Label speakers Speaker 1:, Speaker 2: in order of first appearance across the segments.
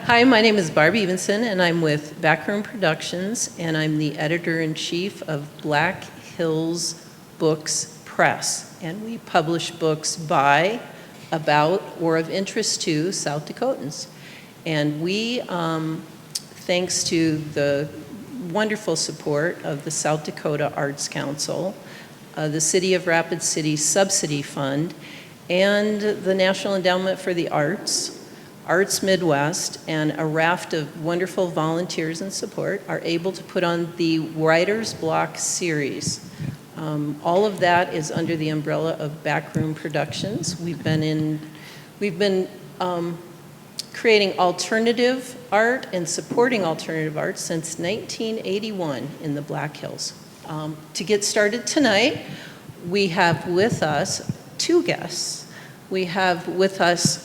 Speaker 1: Hi, my name is Barbie Evenson, and I'm with Backroom Productions, and I'm the editor-in-chief of Black Hills Books Press. And we publish books by, about, or of interest to South Dakotans. And we, thanks to the wonderful support of the South Dakota Arts Council, the City of Rapid City Subsidy Fund, and the National Endowment for the Arts, Arts Midwest, and a raft of wonderful volunteers and support are able to put on the Writer's Block series. All of that is under the umbrella of Backroom Productions. We've been creating alternative art and supporting alternative art since 1981 in the Black Hills. To get started tonight, we have with us two guests. We have with us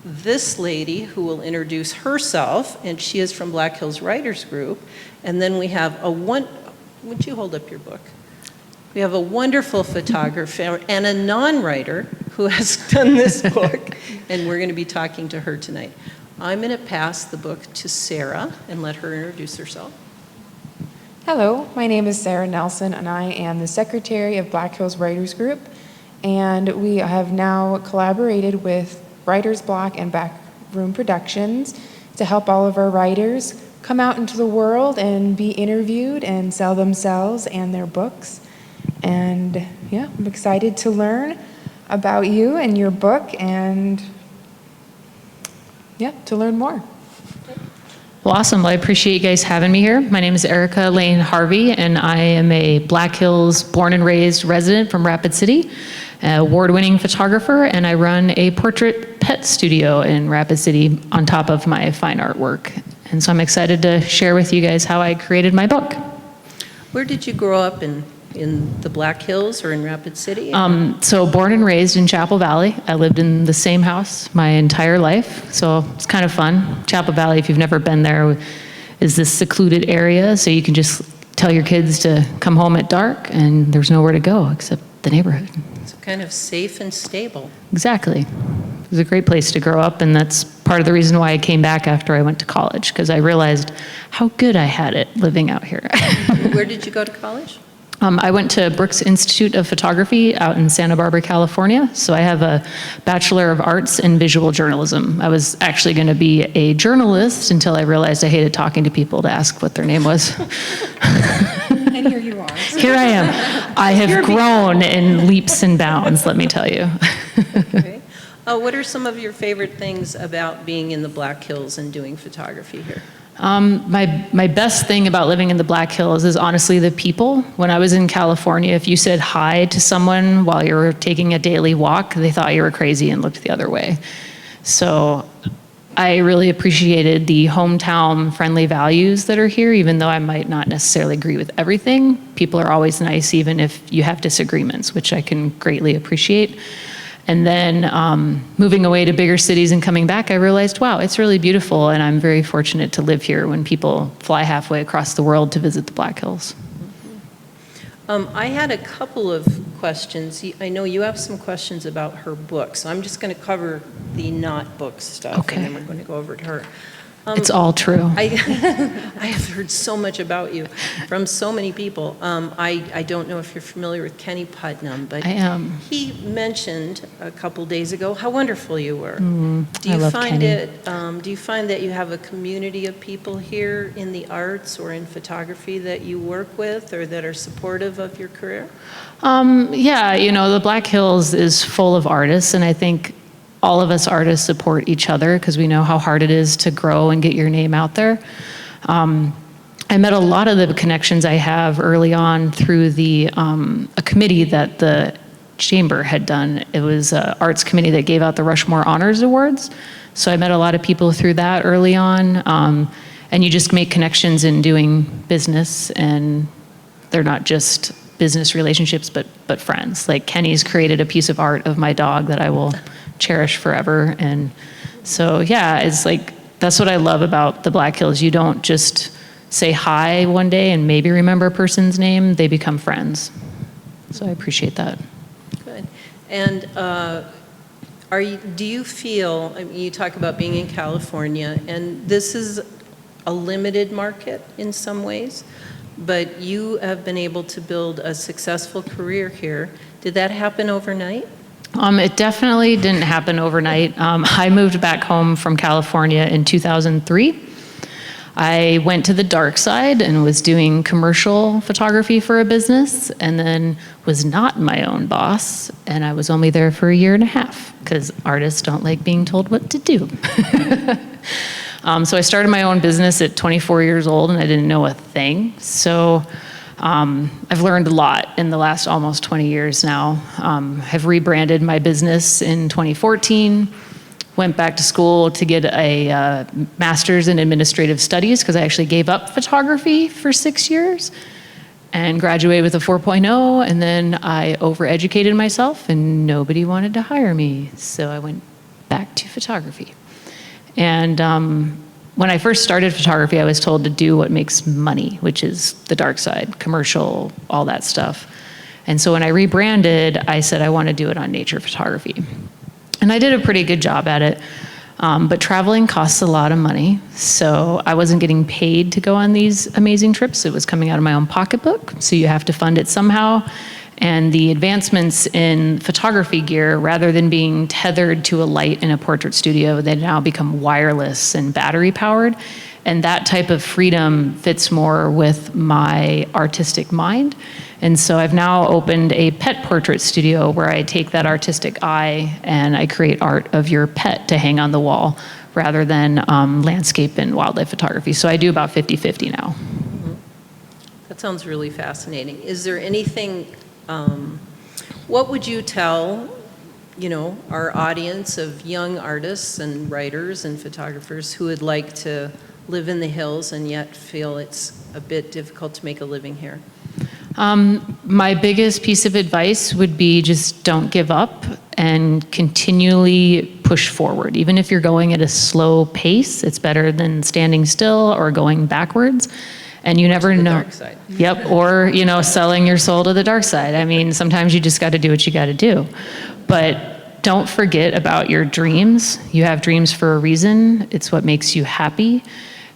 Speaker 1: this lady who will introduce herself, and she is from Black Hills Writers Group. And then we have would you hold up your book? We have a wonderful photographer and a non-writer who has done this book, and we're going to be talking to her tonight. I'm going to pass the book to Sarah and let her introduce herself.
Speaker 2: Hello, my name is Sarah Nelson, and I am the secretary of Black Hills Writers Group, and we have now collaborated with Writer's Block and Backroom Productions to help all of our writers come out into the world and be interviewed and sell themselves and their books. And yeah, I'm excited to learn about you and your book and yeah, to learn more.
Speaker 3: Well, awesome. Well, I appreciate you guys having me here. My name is Erica Lane Harvey, and I am a Black Hills born and raised resident from Rapid City, an award-winning photographer, and I run a portrait pet studio in Rapid City on top of my fine artwork. And so I'm excited to share with you guys how I created my book.
Speaker 1: Where did you grow up in the Black Hills or in Rapid City?
Speaker 3: So born and raised in Chapel Valley. I lived in the same house my entire life, so it's kind of fun. Chapel Valley, if you've never been there, is this secluded area, so you can just tell your kids to come home at dark, and there's nowhere to go except the neighborhood.
Speaker 1: It's kind of safe and stable.
Speaker 3: Exactly. It was a great place to grow up, and that's part of the reason why I came back after I went to college, because I realized how good I had it living out here.
Speaker 1: Where did you go to college?
Speaker 3: I went to Brooks Institute of Photography out in Santa Barbara, California. So I have a Bachelor of Arts in Visual Journalism. I was actually going to be a journalist until I realized I hated talking to people to ask what their name was.
Speaker 2: And here you are.
Speaker 3: Here I am. I have grown in leaps and bounds, let me tell you.
Speaker 1: Okay. What are some of your favorite things about being in the Black Hills and doing photography here?
Speaker 3: My best thing about living in the Black Hills is honestly the people. When I was in California, if you said hi to someone while you were taking a daily walk, they thought you were crazy and looked the other way. So I really appreciated the hometown friendly values that are here, even though I might not necessarily agree with everything. People are always nice, even if you have disagreements, which I can greatly appreciate. And then moving away to bigger cities and coming back, I realized, wow, it's really beautiful, and I'm very fortunate to live here when people fly halfway across the world to visit the Black Hills.
Speaker 1: I had a couple of questions. I know you have some questions about her book, so I'm just going to cover the not book stuff,
Speaker 3: Okay.
Speaker 1: and then we're going to go over to her.
Speaker 3: It's all true.
Speaker 1: I have heard so much about you from so many people. I don't know if you're familiar with Kenny Putnam, but
Speaker 3: I am.
Speaker 1: He mentioned a couple days ago how wonderful you were.
Speaker 3: I love Kenny.
Speaker 1: Do you find that you have a community of people here in the arts or in photography that you work with or that are supportive of your career?
Speaker 3: Yeah, the Black Hills is full of artists, and I think all of us artists support each other because we know how hard it is to grow and get your name out there. I met a lot of the connections I have early on through a committee that the Chamber had done. It was an arts committee that gave out the Rushmore Honors Awards. So I met a lot of people through that early on. And you just make connections in doing business, and they're not just business relationships, but friends. Like Kenny's created a piece of art of my dog that I will cherish forever. And so, yeah, it's like, that's what I love about the Black Hills. You don't just say hi one day and maybe remember a person's name, they become friends. So I appreciate that.
Speaker 1: Good. And Do you feel, I mean, you talk about being in California, and this is a limited market in some ways, but you have been able to build a successful career here. Did that happen overnight?
Speaker 3: It definitely didn't happen overnight. I moved back home from California in 2003. I went to the dark side and was doing commercial photography for a business, and then was not my own boss, and I was only there for a year and a half because artists don't like being told what to do. So I started my own business at 24 years old, and I didn't know a thing. So I've learned a lot in the last almost 20 years now. Have rebranded my business in 2014. Went back to school to get a master's in administrative studies because I actually gave up photography for 6 years and graduated with a 4.0, and then I overeducated myself and nobody wanted to hire me, so I went back to photography. And when I first started photography, I was told to do what makes money, which is the dark side, commercial, all that stuff. And so when I rebranded, I said I want to do it on nature photography. And I did a pretty good job at it, but traveling costs a lot of money, so I wasn't getting paid to go on these amazing trips. It was coming out of my own pocketbook, so you have to fund it somehow. And the advancements in photography gear, rather than being tethered to a light in a portrait studio, they now become wireless and battery powered. And that type of freedom fits more with my artistic mind. And so I've now opened a pet portrait studio where I take that artistic eye and I create art of your pet to hang on the wall rather than landscape and wildlife photography. So I do about 50-50 now.
Speaker 1: Mm-hmm. That sounds really fascinating. Is there anything, what would you tell, our audience of young artists and writers and photographers who would like to live in the hills and yet feel it's a bit difficult to make a living here?
Speaker 3: My biggest piece of advice would be just don't give up and continually push forward. Even if you're going at a slow pace, it's better than standing still or going backwards. And you never know.
Speaker 1: Dark side.
Speaker 3: Yep, or selling your soul to the dark side. I mean, sometimes you just got to do what you got to do. But don't forget about your dreams. You have dreams for a reason. It's what makes you happy.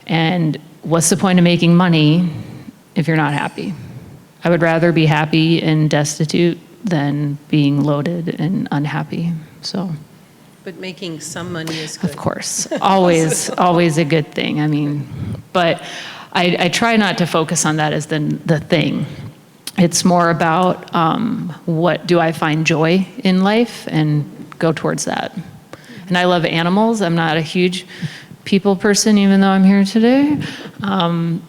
Speaker 3: And what's the point of making money if you're not happy? I would rather be happy and destitute than being loaded and unhappy. So,
Speaker 1: but making some money is good.
Speaker 3: Of course, always a good thing. I mean, but I try not to focus on that as the thing. It's more about what do I find joy in life and go towards that. And I love animals. I'm not a huge people person, even though I'm here today.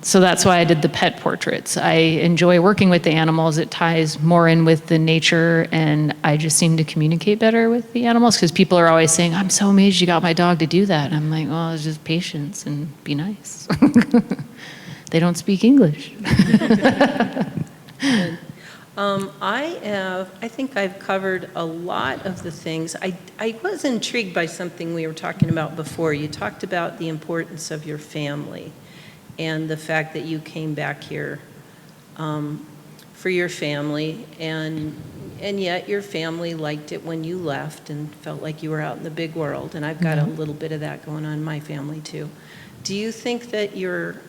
Speaker 3: So that's why I did the pet portraits. I enjoy working with the animals. It ties more in with the nature, and I just seem to communicate better with the animals because people are always saying, I'm so amazed you got my dog to do that. And I'm like, well, it's just patience and be nice. They don't speak English.
Speaker 1: I think I've covered a lot of the things. I was intrigued by something we were talking about before. You talked about the importance of your family and the fact that you came back here for your family, and yet your family liked it when you left and felt like you were out in the big world. And I've got a little bit of that going on in my family too. Do you think that your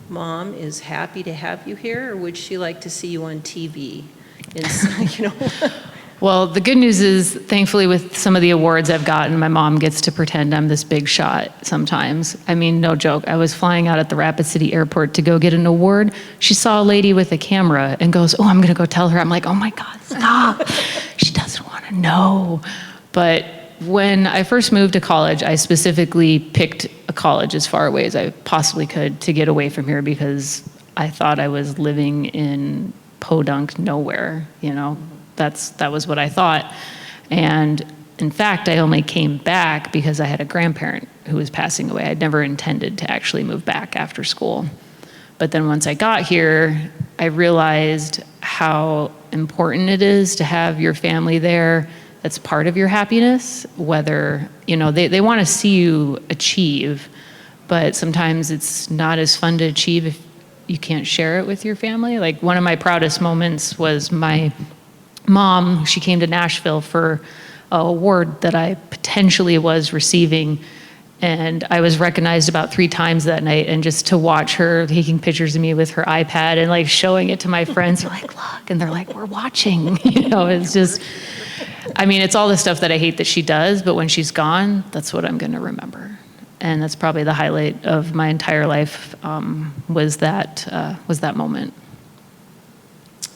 Speaker 1: mom is happy to have you here, or would she like to see you on TV?
Speaker 3: Well, the good news is, thankfully, with some of the awards I've gotten, my mom gets to pretend I'm this big shot sometimes. I mean, no joke. I was flying out at the Rapid City Airport to go get an award. She saw a lady with a camera and goes, oh, I'm going to go tell her. I'm like, oh my God, stop. She doesn't want to know. But when I first moved to college, I specifically picked a college as far away as I possibly could to get away from here because I thought I was living in podunk nowhere, That was what I thought. And in fact, I only came back because I had a grandparent who was passing away. I'd never intended to actually move back after school. But then once I got here, I realized how important it is to have your family there. That's part of your happiness, whether, they want to see you achieve, but sometimes it's not as fun to achieve if you can't share it with your family. Like one of my proudest moments was my mom. She came to Nashville for award that I potentially was receiving. And I was recognized about 3 times that night, and just to watch her taking pictures of me with her iPad and like showing it to my friends, they're like, look, and they're like, we're watching, it's just, I mean, it's all the stuff that I hate that she does, but when she's gone, that's what I'm gonna remember. And that's probably the highlight of my entire life, was that moment.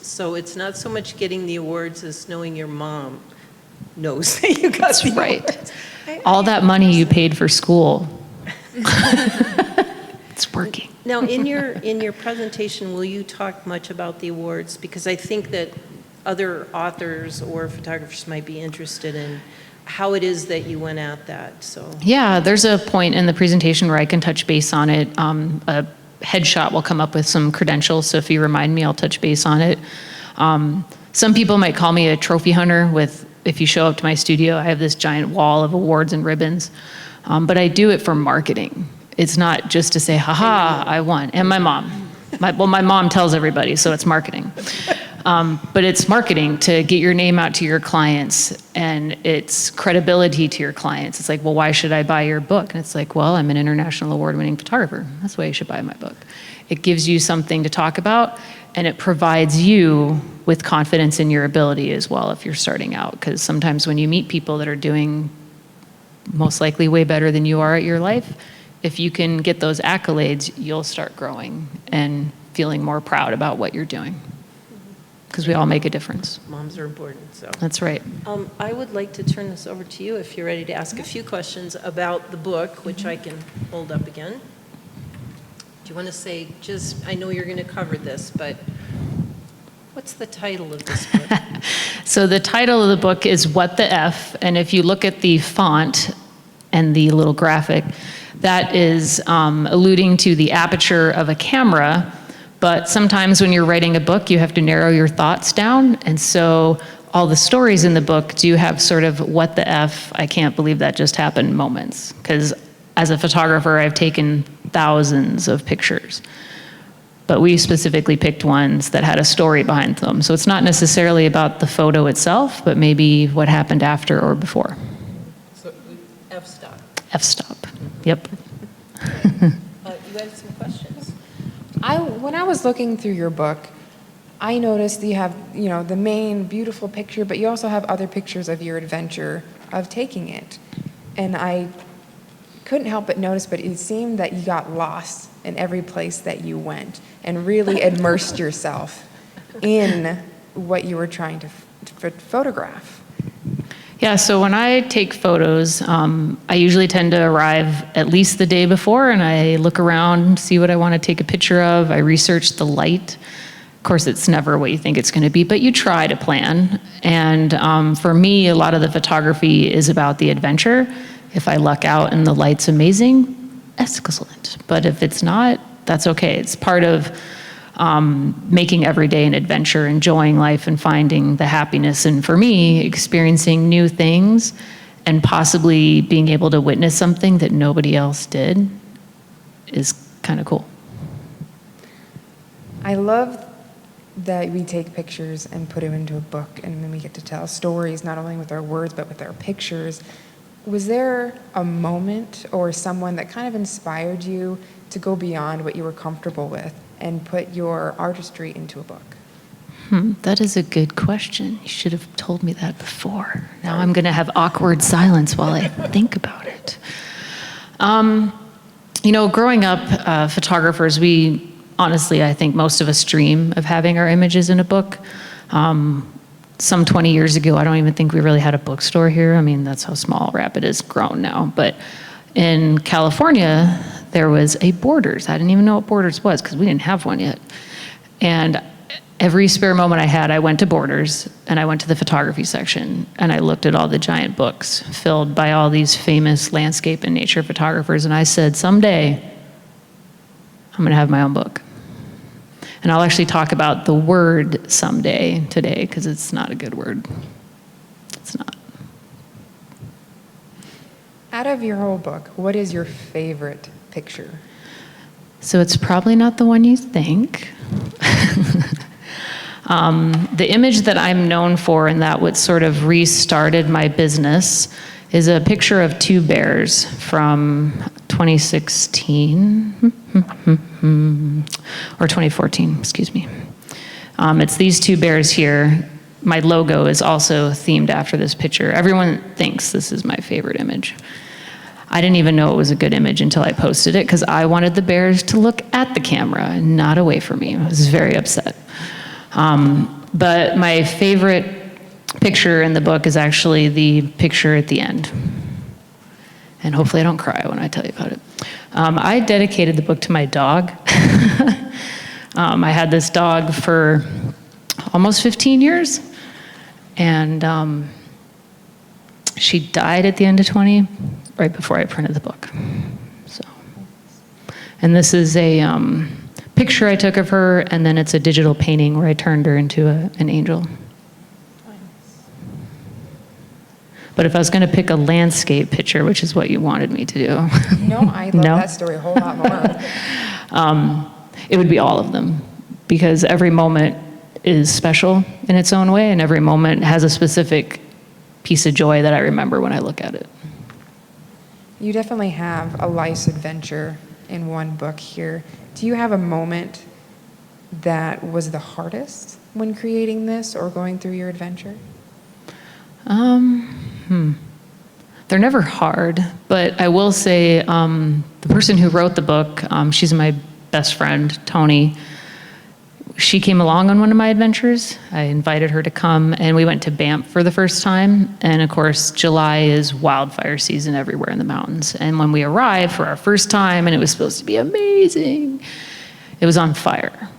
Speaker 1: So it's not so much getting the awards as knowing your mom knows that you got
Speaker 3: That's
Speaker 1: the
Speaker 3: right.
Speaker 1: awards.
Speaker 3: All that money you paid for school, it's working.
Speaker 1: Now, in your presentation, will you talk much about the awards? Because I think that other authors or photographers might be interested in how it is that you went at that, so.
Speaker 3: Yeah, there's a point in the presentation where I can touch base on it. A headshot will come up with some credentials, so if you remind me, I'll touch base on it. Some people might call me a trophy hunter if you show up to my studio, I have this giant wall of awards and ribbons, but I do it for marketing. It's not just to say, haha, I won. And my mom. My mom tells everybody, so it's marketing. But it's marketing to get your name out to your clients, and it's credibility to your clients. It's like, well, why should I buy your book? And it's like, well, I'm an international award-winning photographer. That's why you should buy my book. It gives you something to talk about, and it provides you with confidence in your ability as well if you're starting out. Because sometimes when you meet people that are doing most likely way better than you are at your life, if you can get those accolades, you'll start growing and feeling more proud about what you're doing. Because we all make a difference.
Speaker 1: Moms are important, so.
Speaker 3: That's right.
Speaker 1: I would like to turn this over to you if you're ready to ask a few questions about the book, which I can hold up again. Do you want to say, I know you're going to cover this, but what's the title of this book?
Speaker 3: So the title of the book is What the F, and if you look at the font and the little graphic, that is alluding to the aperture of a camera, but sometimes when you're writing a book, you have to narrow your thoughts down, and so all the stories in the book do have sort of what the F, I can't believe that just happened moments, because as a photographer, I've taken thousands of pictures. But we specifically picked ones that had a story behind them. So it's not necessarily about the photo itself, but maybe what happened after or before.
Speaker 1: So F-stop.
Speaker 3: F-stop, yep.
Speaker 1: You had some questions.
Speaker 2: When I was looking through your book, I noticed that you have, the main beautiful picture, but you also have other pictures of your adventure of taking it. And I couldn't help but notice, but it seemed that you got lost in every place that you went and really immersed yourself in what you were trying to photograph.
Speaker 3: Yeah, so when I take photos, I usually tend to arrive at least the day before, and I look around, see what I want to take a picture of. I research the light. Of course, it's never what you think it's going to be, but you try to plan. And for me, a lot of the photography is about the adventure. If I luck out and the light's amazing, excellent. But if it's not, that's okay. It's part of making every day an adventure, enjoying life and finding the happiness. And for me, experiencing new things and possibly being able to witness something that nobody else did is kind of cool.
Speaker 2: I love that we take pictures and put them into a book, and then we get to tell stories, not only with our words, but with our pictures. Was there a moment or someone that kind of inspired you to go beyond what you were comfortable with and put your artistry into a book?
Speaker 3: That is a good question. You should have told me that before. Now I'm going to have awkward silence while I think about it. Growing up, photographers, honestly, I think most of us dream of having our images in a book. Some 20 years ago, I don't even think we really had a bookstore here. I mean, that's how small Rapid has grown now. But in California, there was a Borders. I didn't even know what Borders was because we didn't have one yet. And every spare moment I had, I went to Borders and I went to the photography section and I looked at all the giant books filled by all these famous landscape and nature photographers. And I said, someday, I'm going to have my own book. And I'll actually talk about the word someday today because it's not a good word. It's not.
Speaker 2: Out of your whole book, what is your favorite picture?
Speaker 3: So it's probably not the one you think. The image that I'm known for and that what sort of restarted my business is a picture of two bears from 2016 or 2014, excuse me. It's these two bears here. My logo is also themed after this picture. Everyone thinks this is my favorite image. I didn't even know it was a good image until I posted it because I wanted the bears to look at the camera and not away from me. I was very upset. But my favorite picture in the book is actually the picture at the end. And hopefully I don't cry when I tell you about it. I dedicated the book to my dog. I had this dog for almost 15 years. And she died at the end of 20, right before I printed the book. So, and this is a picture I took of her, and then it's a digital painting where I turned her into an angel. But if I was going to pick a landscape picture, which is what you wanted me to do.
Speaker 2: No, I love that story a whole lot more.
Speaker 3: It would be all of them, because every moment is special in its own way, and every moment has a specific piece of joy that I remember when I look at it.
Speaker 2: You definitely have a life's adventure in one book here. Do you have a moment that was the hardest when creating this or going through your adventure?
Speaker 3: They're never hard, but I will say the person who wrote the book, she's my best friend, Tony. She came along on one of my adventures. I invited her to come, and we went to Banff for the first time. And of course, July is wildfire season everywhere in the mountains. And when we arrived for our first time, and it was supposed to be amazing, it was on fire.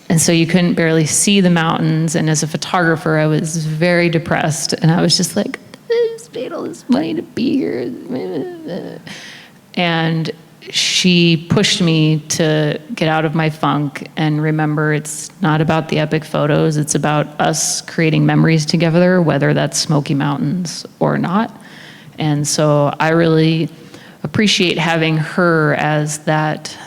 Speaker 3: And so you couldn't barely see the mountains. And as a photographer, I was very depressed. And I was just like, this paid all this money to be here. And she pushed me to get out of my funk and remember it's not about the epic photos, it's about us creating memories together, whether that's Smoky Mountains or not. And so I really appreciate having her as that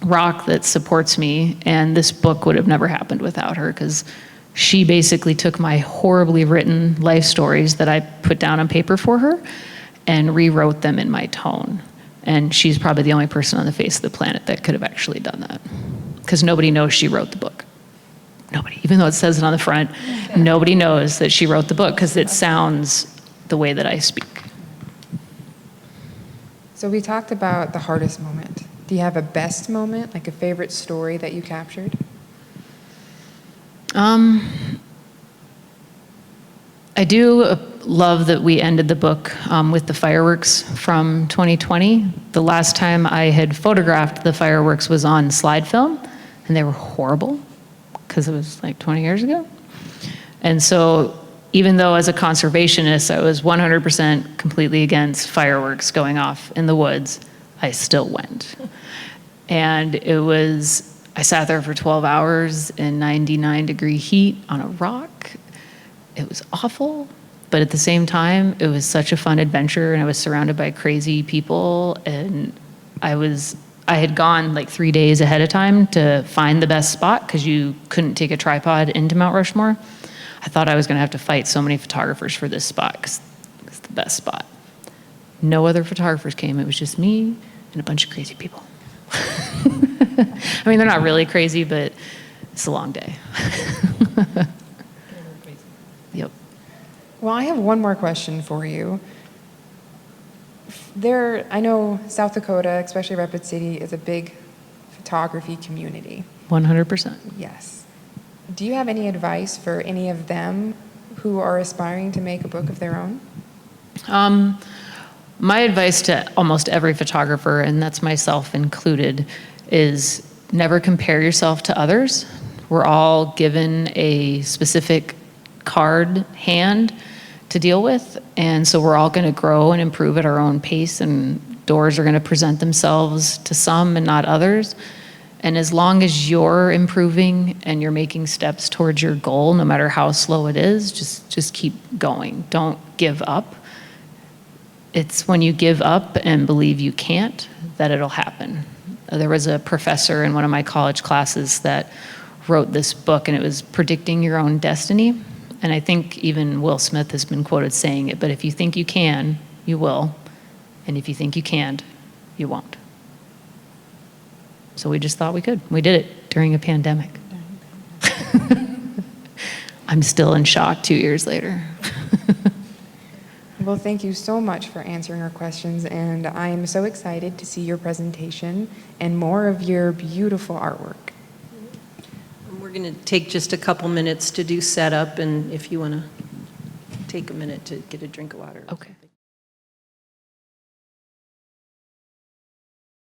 Speaker 3: rock that supports me, and this book would have never happened without her, because she basically took my horribly written life stories that I put down on paper for her and rewrote them in my tone. And she's probably the only person on the face of the planet that could have actually done that, because nobody knows she wrote the book. Nobody, even though it says it on the front, nobody knows that she wrote the book because it sounds the way that I speak.
Speaker 2: So we talked about the hardest moment. Do you have a best moment, like a favorite story that you captured?
Speaker 3: I do love that we ended the book with the fireworks from 2020. The last time I had photographed the fireworks was on slide film, and they were horrible because it was like 20 years ago. And so even though as a conservationist I was 100% completely against fireworks going off in the woods, I still went. And I sat there for 12 hours in 99-degree heat on a rock. It was awful, but at the same time, it was such a fun adventure, and I was surrounded by crazy people, and I had gone like 3 days ahead of time to find the best spot, because you couldn't take a tripod into Mount Rushmore. I thought I was gonna have to fight so many photographers for this spot, because it's the best spot. No other photographers came, it was just me and a bunch of crazy people. I mean, they're not really crazy, but it's a long day. Yep.
Speaker 2: Well, I have one more question for you. I know South Dakota, especially Rapid City, is a big photography community.
Speaker 3: 100%.
Speaker 2: Yes. Do you have any advice for any of them who are aspiring to make a book of their own?
Speaker 3: My advice to almost every photographer, and that's myself included, is never compare yourself to others. We're all given a specific card hand to deal with, and so we're all going to grow and improve at our own pace, and doors are going to present themselves to some and not others. And as long as you're improving and you're making steps towards your goal, no matter how slow it is, just keep going. Don't give up. It's when you give up and believe you can't that it'll happen. There was a professor in one of my college classes that wrote this book, and it was predicting your own destiny. And I think even Will Smith has been quoted saying it, but if you think you can, you will. And if you think you can't, you won't. So we just thought we could. We did it during a pandemic. I'm still in shock 2 years later.
Speaker 2: Well, thank you so much for answering our questions, and I am so excited to see your presentation and more of your beautiful artwork.
Speaker 1: We're going to take just a couple minutes to do setup, and if you want to take a minute to get a drink of water.
Speaker 3: Okay.